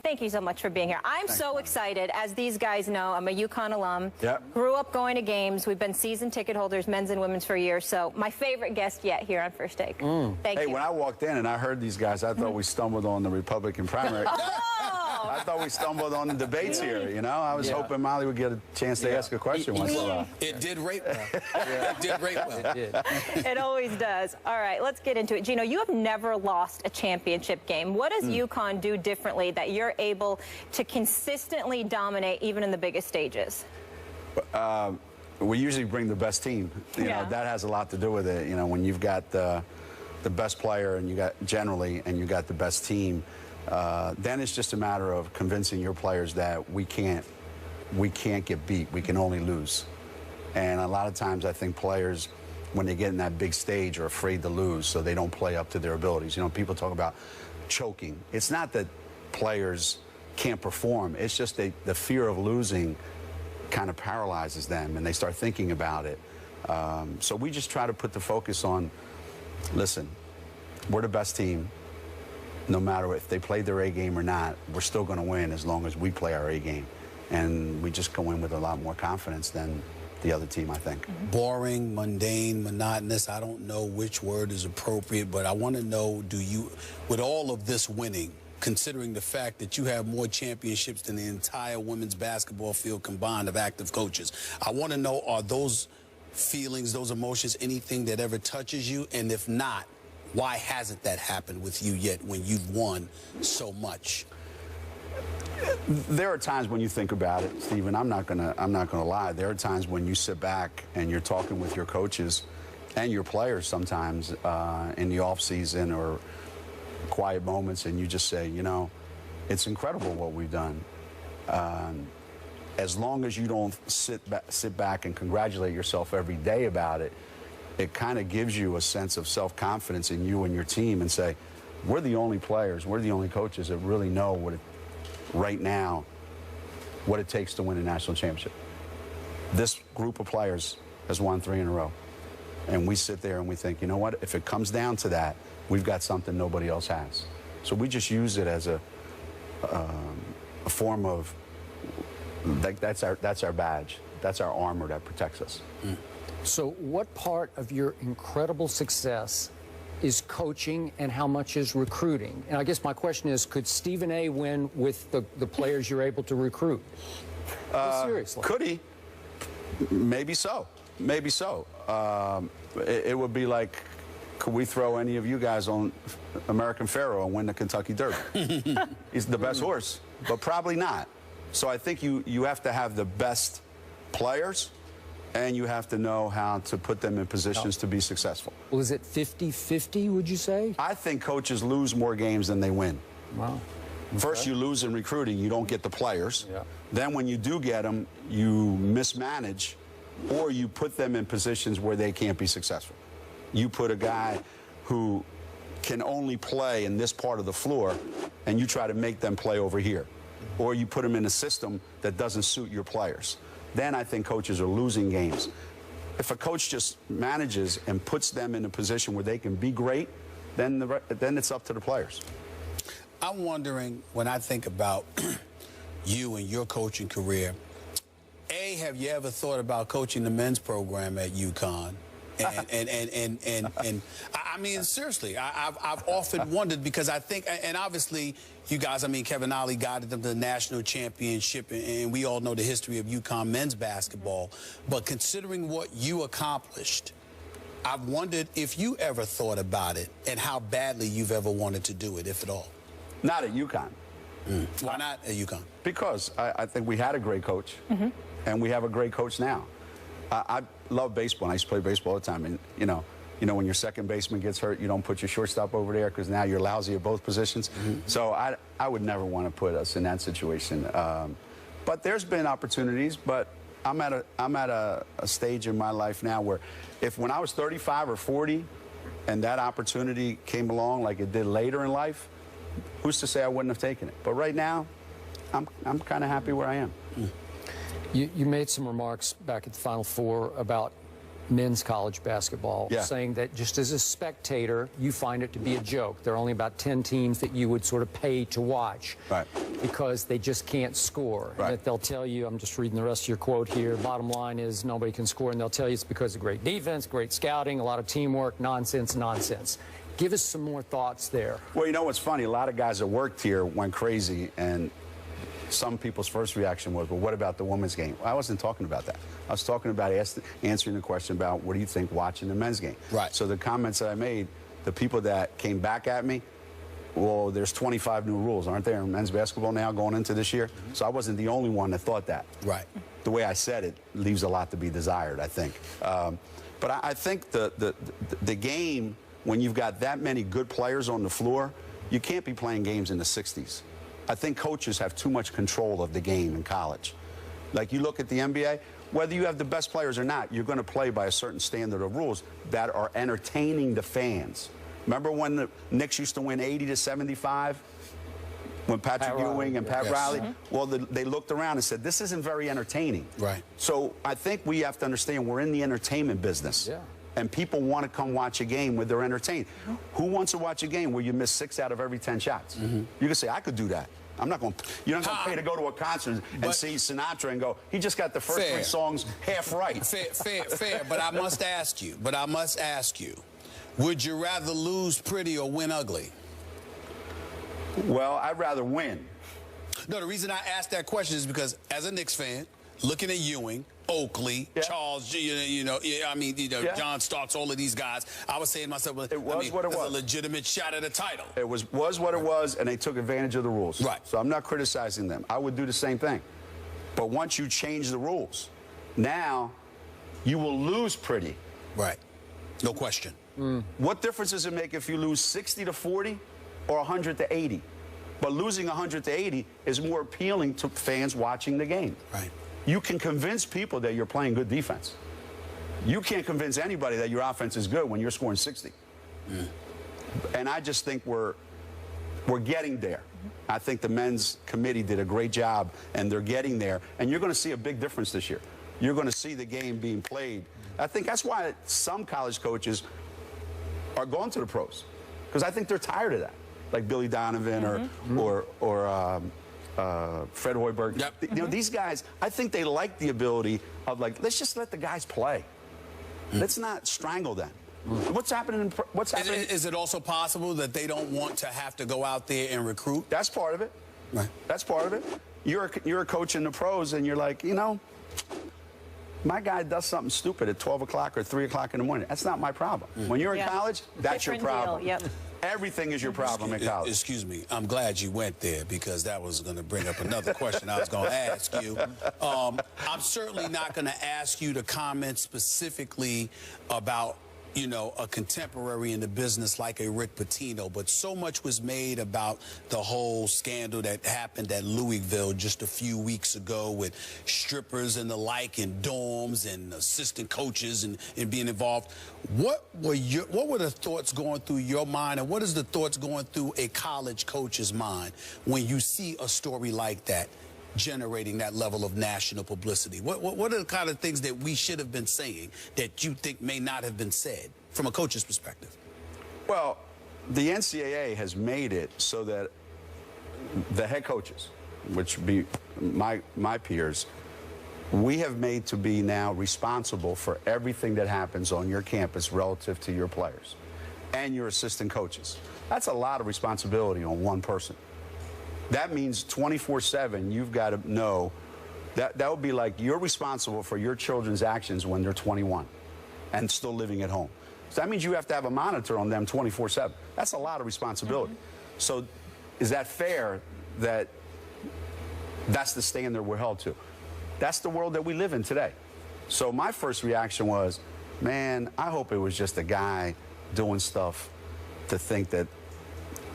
thank you so much for being here. I'm so excited. As these guys know, I'm a UConn alum. Yep. Grew up going to games. We've been season ticket holders, men's and women's, for years. So my favorite guest yet here on First Take. Thank you. Hey, when I walked in and I heard these guys, I thought we stumbled on the Republican primary. I thought we stumbled on the debates here, you know? I was hoping Molly would get a chance to ask a question once in a while. It did rate well. It did rate well. It did. It always does. All right, let's get into it. Geno, you have never lost a championship game. What does UConn do differently that you're able to consistently dominate even in the biggest stages? We usually bring the best team. You know, that has a lot to do with it. You know, when you've got the best player and you got the best team, then it's just a matter of convincing your players that we can't get beat. We can only lose. And a lot of times I think players, when they get in that big stage, are afraid to lose, so they don't play up to their abilities. You know, people talk about choking. It's not that players can't perform. It's just the fear of losing kind of paralyzes them, and they start thinking about it. So we just try to put the focus on, listen, we're the best team. No matter if they played their A game or not, we're still going to win as long as we play our A game. And we just go in with a lot more confidence than the other team, I think. Boring, mundane, monotonous, I don't know which word is appropriate, but I want to know, do you, with all of this winning, considering the fact that you have more championships than the entire women's basketball field combined of active coaches, I want to know, are those feelings, those emotions, anything that ever touches you? And if not, why hasn't that happened with you yet when you've won so much? There are times when you think about it, Stephen. I'm not gonna lie. There are times when you sit back and you're talking with your coaches and your players sometimes in the off season or quiet moments, and you just say, you know, it's incredible what we've done. As long as you don't sit back and congratulate yourself every day about it, it kind of gives you a sense of self-confidence in you and your team, and say, we're the only players, we're the only coaches that really know right now what it takes to win a national championship. This group of players has won 3 in a row. And we sit there and we think, you know what, if it comes down to that, we've got something nobody else has. So we just use it as a form of, that's our badge. That's our armor that protects us. So what part of your incredible success is coaching and how much is recruiting? And I guess my question is, could Stephen A. win with the players you're able to recruit? Seriously. Could he? Maybe so. Maybe so. It would be like, could we throw any of you guys on American Pharoah and win the Kentucky Derby? He's the best horse, but probably not. So I think you have to have the best players, and you have to know how to put them in positions to be successful. Well, is it 50-50, would you say? I think coaches lose more games than they win. Wow. First, you lose in recruiting. You don't get the players. Yeah. Then when you do get them, you mismanage, or you put them in positions where they can't be successful. You put a guy who can only play in this part of the floor, and you try to make them play over here. Or you put them in a system that doesn't suit your players. Then I think coaches are losing games. If a coach just manages and puts them in a position where they can be great, then it's up to the players. I'm wondering, when I think about you and your coaching career, A, have you ever thought about coaching the men's program at UConn? And I mean, seriously, I've often wondered, because I think, and obviously you guys, I mean, Kevin Ollie guided them to the national championship, and we all know the history of UConn men's basketball. But considering what you accomplished, I've wondered if you ever thought about it and how badly you've ever wanted to do it, if at all. Not at UConn. Why not at UConn? Because I think we had a great coach, and we have a great coach now. I love baseball, and I used to play baseball all the time. And, you know, when your second baseman gets hurt, you don't put your shortstop over there because now you're lousy at both positions. So I would never want to put us in that situation. But there's been opportunities, but I'm at a stage in my life now where when I was 35 or 40 and that opportunity came along like it did later in life, who's to say I wouldn't have taken it? But right now, I'm kind of happy where I am. You made some remarks back at the Final Four about men's college basketball, Yeah. saying that just as a spectator, you find it to be a joke. There are only about 10 teams that you would sort of pay to watch because they just can't score. Right. That they'll tell you, I'm just reading the rest of your quote here, bottom line is nobody can score, and they'll tell you it's because of great defense, great scouting, a lot of teamwork, nonsense, nonsense. Give us some more thoughts there. Well, you know what's funny? A lot of guys that worked here went crazy, and some people's first reaction was, well, what about the women's game? Well, I wasn't talking about that. I was talking about answering the question about what do you think watching the men's game. Right. So the comments that I made, the people that came back at me, well, there's 25 new rules, aren't there, in men's basketball now going into this year? So I wasn't the only one that thought that. Right. The way I said it leaves a lot to be desired, I think. But I think the game, when you've got that many good players on the floor, you can't be playing games in the 60s. I think coaches have too much control of the game in college. Like you look at the NBA, whether you have the best players or not, you're going to play by a certain standard of rules that are entertaining the fans. Remember when the Knicks used to win 80-75? When Patrick Ewing and Pat Riley, well, they looked around and said, this isn't very entertaining. Right. So I think we have to understand we're in the entertainment business. Yeah. And people want to come watch a game where they're entertained. Who wants to watch a game where you miss 6 out of every 10 shots? You can say, I could do that. I'm not going to, you're not going to pay to go to a concert and see Sinatra and go, he just got the first 3 songs half right. Fair, but I must ask you, would you rather lose pretty or win ugly? Well, I'd rather win. No, the reason I asked that question is because as a Knicks fan, looking at Ewing, Oakley, Charles, John Starks, all of these guys, I was saying to myself, well, it was what it was. A legitimate shot at a title. It was what it was, and they took advantage of the rules. Right. So I'm not criticizing them. I would do the same thing. But once you change the rules, now you will lose pretty. Right. No question. What difference does it make if you lose 60-40 or 100-80? But losing 100-80 is more appealing to fans watching the game. Right. You can convince people that you're playing good defense. You can't convince anybody that your offense is good when you're scoring 60. And I just think we're getting there. I think the men's committee did a great job, and they're getting there. And you're going to see a big difference this year. You're going to see the game being played. I think that's why some college coaches are going to the pros, because I think they're tired of that, like Billy Donovan or Fred Hoiberg. Yep. You know, these guys, I think they like the ability of, like, let's just let the guys play. Let's not strangle them. What's happening? What's happening? Is it also possible that they don't want to have to go out there and recruit? That's part of it. Right. That's part of it. You're a coach in the pros, and you're like, you know, my guy does something stupid at 12 o'clock or 3 o'clock in the morning. That's not my problem. When you're in college, that's Different your problem. deal. Yep. Everything is your problem in college. Excuse me. I'm glad you went there, because that was going to bring up another question I was going to ask you. I'm certainly not going to ask you to comment specifically about, you know, a contemporary in the business like a Rick Pitino, but so much was made about the whole scandal that happened at Louisville just a few weeks ago with strippers and the like in dorms and assistant coaches and being involved. What were the thoughts going through your mind, and what is the thoughts going through a college coach's mind when you see a story like that generating that level of national publicity? What are the kind of things that we should have been saying that you think may not have been said from a coach's perspective? Well, the NCAA has made it so that the head coaches, which would be my peers, we have made to be now responsible for everything that happens on your campus relative to your players and your assistant coaches. That's a lot of responsibility on one person. That means 24/7, you've got to know that would be like you're responsible for your children's actions when they're 21 and still living at home. So that means you have to have a monitor on them 24/7. That's a lot of responsibility. So is that fair that that's the standard we're held to? That's the world that we live in today. So my first reaction was, man, I hope it was just a guy doing stuff to think that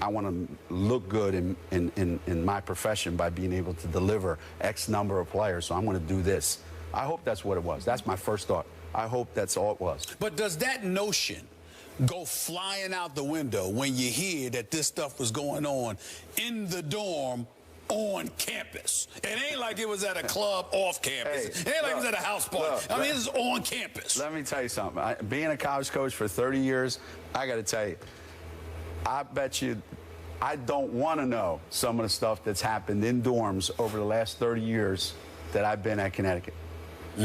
I want to look good in my profession by being able to deliver X number of players, so I'm going to do this. I hope that's what it was. That's my first thought. I hope that's all it was. But does that notion go flying out the window when you hear that this stuff was going on in the dorm on campus. It ain't like it was at a club off campus. It ain't like it was at a house party. I mean, this is on campus. Let me tell you something. Being a college coach for 30 years, I got to tell you, I bet you I don't want to know some of the stuff that's happened in dorms over the last 30 years that I've been at Connecticut.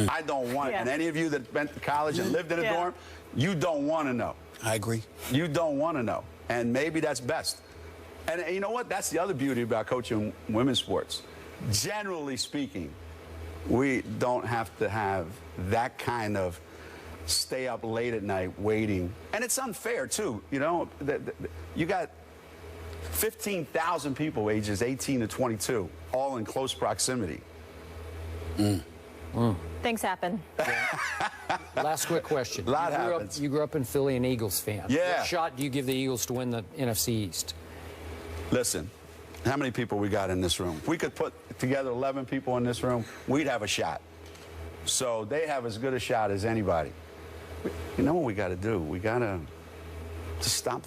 I don't want, and any of you that went to college and lived in a dorm, you don't want to know. I agree. You don't want to know. And maybe that's best. And you know what? That's the other beauty about coaching women's sports. Generally speaking, we don't have to have that kind of stay up late at night waiting. And it's unfair, too. You know, you got 15,000 people ages 18 to 22, all in close proximity. Things happen. Last quick question. A lot happens. You grew up in Philly, an Eagles fan. Yeah. What shot do you give the Eagles to win the NFC East? Listen, how many people we got in this room? If we could put together 11 people in this room, we'd have a shot. So they have as good a shot as anybody. You know what we got to do? We got to stop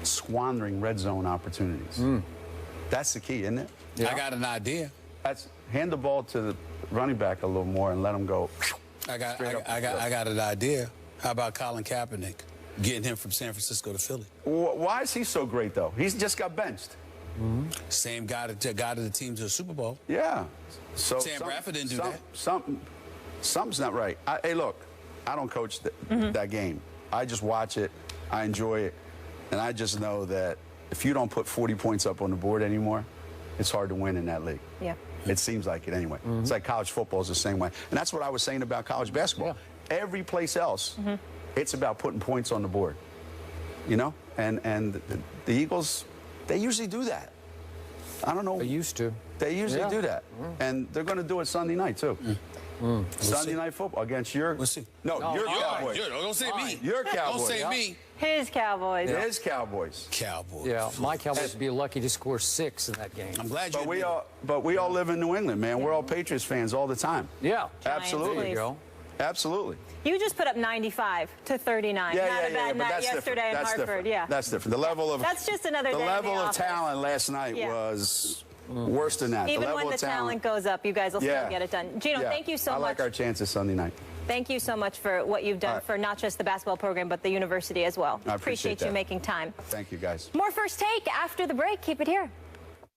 squandering red zone opportunities. That's the key, isn't it? Yeah. I got an idea. Hand the ball to the running back a little more and let him go. I got an idea. How about Colin Kaepernick? Getting him from San Francisco to Philly. Why is he so great, though? He's just got benched. Same guy that got the team to the Super Bowl. Yeah. So Sam Bradford didn't do that. Something's not right. Hey, look, I don't coach that game. I just watch it. I enjoy it. And I just know that if you don't put 40 points up on the board anymore, it's hard to win in that league. Yeah. It seems like it anyway. It's like college football is the same way. And that's what I was saying about college basketball. Yeah. Every place else, it's about putting points on the board. You know? And the Eagles, they usually do that. I don't know. They used to. They usually do that. And they're going to do it Sunday night, too. Sunday night football against your... We'll see. No, your Cowboys. Don't say me. Your Cowboys. Don't say me. His Cowboys. His Cowboys. Cowboys. Yeah, my Cowboys would be lucky to score 6 in that game. I'm glad you But we all live in New England, man. We're all Patriots fans all the time. Yeah. Absolutely. There you go. Absolutely. You just put up 95 to 39. Not a bad night yesterday in Hartford. Different. Yeah. That's different. The level of That's just another day the in level the of office. talent last night was worse than that. Even the level when the of talent goes up, you guys will still get it done. Geno, thank you so much. I like our chances Sunday night. Thank you so much for what you've done for not just the basketball program, but the university as well. I appreciate you making time. Thank you, guys. More First Take after the break. Keep it here.